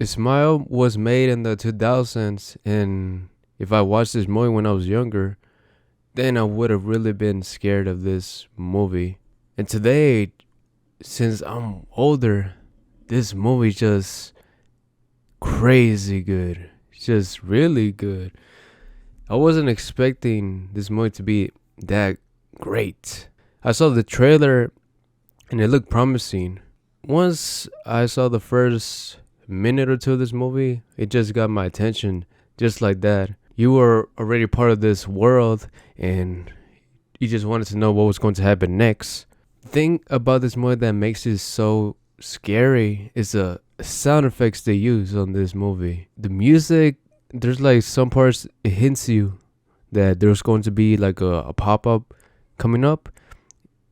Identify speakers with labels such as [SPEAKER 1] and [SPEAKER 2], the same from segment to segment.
[SPEAKER 1] Smile was made in the 2000s, and if I watched this movie when I was younger, then I would have really been scared of this movie. And today, since I'm older, this movie just crazy good. Just really good. I wasn't expecting this movie to be that great. I saw the trailer and it looked promising. Once I saw the first minute or two of this movie, it just got my attention just like that. You were already part of this world and you just wanted to know what was going to happen next. The thing about this movie that makes it so scary is the sound effects they use on this movie. The music, there's like some parts it hints you that there's going to be like a pop up coming up,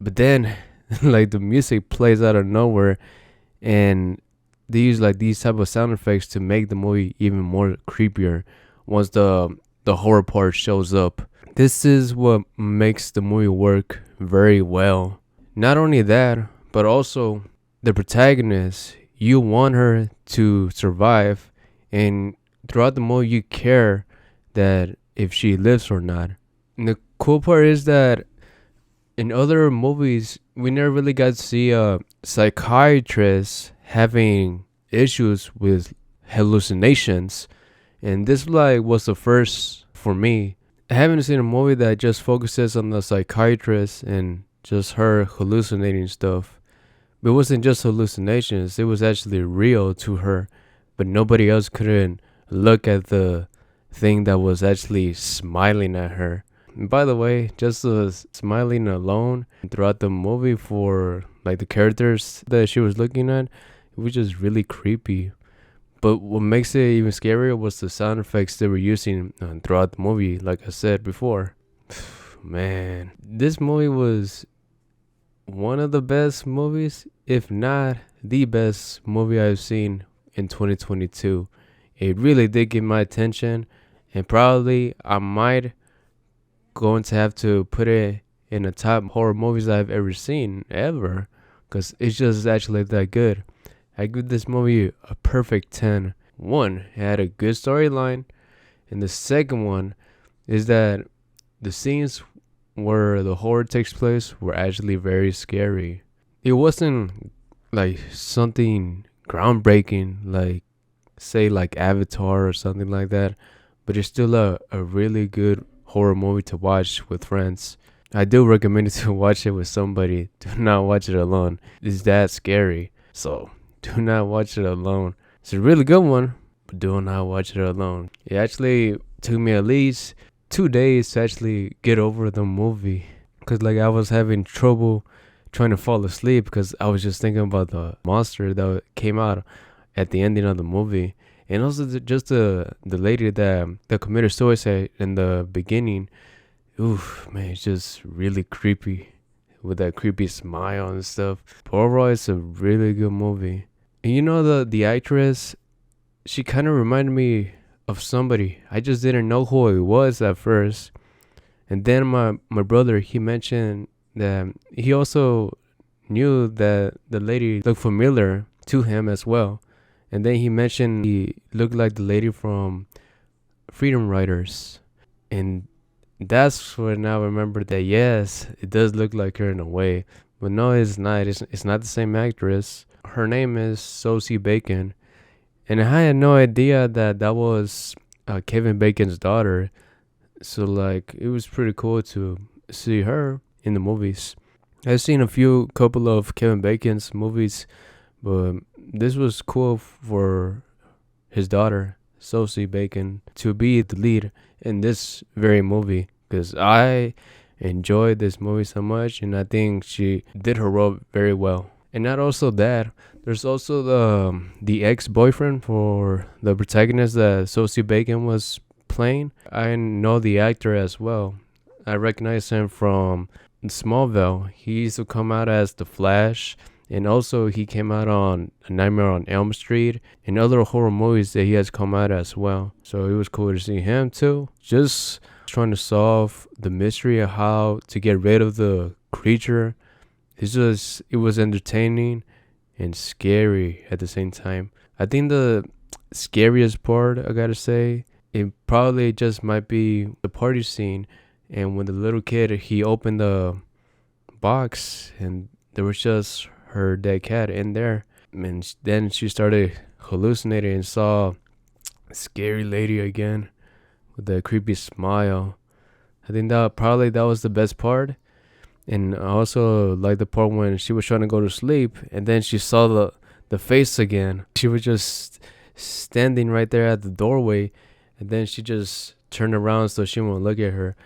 [SPEAKER 1] but then like the music plays out of nowhere, and they use like these type of sound effects to make the movie even more creepier once the horror part shows up. This is what makes the movie work very well. Not only that, but also the protagonist, you want her to survive, and throughout the movie you care that if she lives or not. And the cool part is that in other movies we never really got to see a psychiatrist having issues with hallucinations, and this like was the first for me. I haven't seen a movie that just focuses on the psychiatrist and just her hallucinating stuff. It wasn't just hallucinations, it was actually real to her, but nobody else couldn't look at the thing that was actually smiling at her. And by the way, just the smiling alone throughout the movie for like the characters that she was looking at, it was just really creepy. But what makes it even scarier was the sound effects they were using throughout the movie, like I said before. Man, this movie was one of the best movies, if not the best movie I've seen in 2022. It really did get my attention, and probably I might going to have to put it in the top horror movies I've ever seen ever, because it's just actually that good. I give this movie a perfect 10. One, it had a good storyline, and the second one is that the scenes where the horror takes place were actually very scary. It wasn't like something groundbreaking, like say like Avatar or something like that, but it's still a really good horror movie to watch with friends. I do recommend it to watch it with somebody. Do not watch it alone. It's that scary. So do not watch it alone. It's a really good one, but do not watch it alone. It actually took me at least 2 days to actually get over the movie, because like I was having trouble trying to fall asleep because I was just thinking about the monster that came out at the ending of the movie, and also just the lady that committed suicide in the beginning. Oof, man, it's just really creepy with that creepy smile and stuff. But overall, it's a really good movie. And you know the actress, she kind of reminded me of somebody. I just didn't know who it was at first. And then my brother, he mentioned that he also knew that the lady looked familiar to him as well. And then he mentioned he looked like the lady from Freedom Riders. And that's when I remember that yes, it does look like her in a way. But no, it's not. It's not the same actress. Her name is Sosie Bacon. And I had no idea that that was Kevin Bacon's daughter. So like it was pretty cool to see her in the movies. I've seen a couple of Kevin Bacon's movies, but this was cool for his daughter, Sosie Bacon, to be the lead in this very movie, because I enjoyed this movie so much, and I think she did her role very well. And not also that, there's also the ex-boyfriend for the protagonist that Sosie Bacon was playing. I know the actor as well. I recognize him from Smallville. He used to come out as the Flash, and also he came out on A Nightmare on Elm Street and other horror movies that he has come out as well. So it was cool to see him too. Just trying to solve the mystery of how to get rid of the creature. It was entertaining and scary at the same time. I think scariest part, I gotta say. It probably just might be the party scene, and when the little kid he opened the box and there was just her dead cat in there, and then she started hallucinating and saw a scary lady again with a creepy smile. I think that was the best part. And I also like the part when she was trying to go to sleep and then she saw the face again. She was just standing right there at the doorway, and then she just turned around so she won't look at her.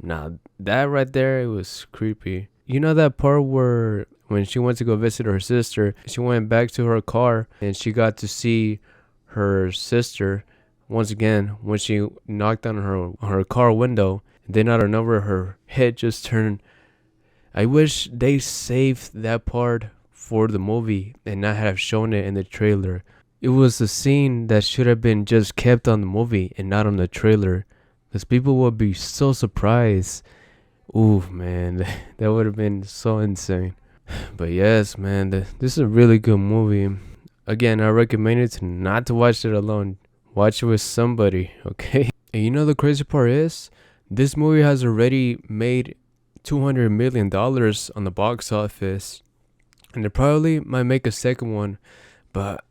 [SPEAKER 1] Now that right there, it was creepy. You know that part where when she went to go visit her sister, she went back to her car and she got to see her sister once again when she knocked on her car window. And then out of nowhere, her head just turned. I wish they saved that part for the movie and not have shown it in the trailer. It was a scene that should have been just kept on the movie and not on the trailer, because people would be so surprised. Ooh, man, that would have been so insane. But yes, man, this is a really good movie. Again, I recommend it not to watch it alone. Watch it with somebody, okay? And you know the crazy part is, this movie has already made $200 million on the box office, and they probably might make a second one, but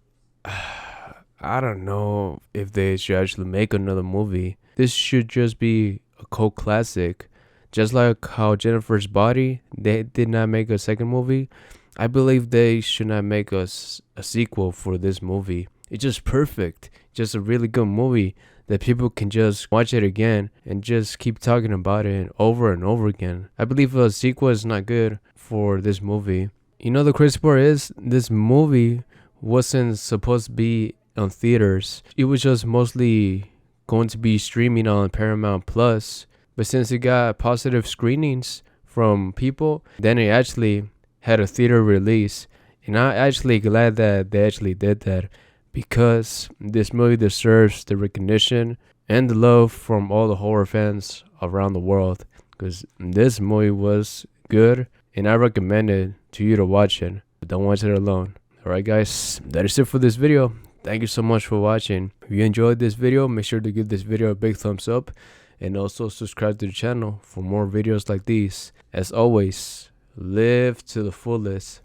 [SPEAKER 1] I don't know if they should actually make another movie. This should just be a cult classic. Just like how Jennifer's Body, they did not make a second movie, I believe they should not make a sequel for this movie. It's just perfect. Just a really good movie that people can just watch it again and just keep talking about it over and over again. I believe a sequel is not good for this movie. You know the crazy part is, this movie wasn't supposed to be on theaters. It was just mostly going to be streaming on Paramount Plus. But since it got positive screenings from people, then it actually had a theater release. And I'm actually glad that they actually did that, because this movie deserves the recognition and the love from all the horror fans around the world, because this movie was good and I recommend it to you to watch it. But don't watch it alone. Alright guys, that is it for this video. Thank you so much for watching. If you enjoyed this video, make sure to give this video a big thumbs up and also subscribe to the channel for more videos like these. As always, live to the fullest.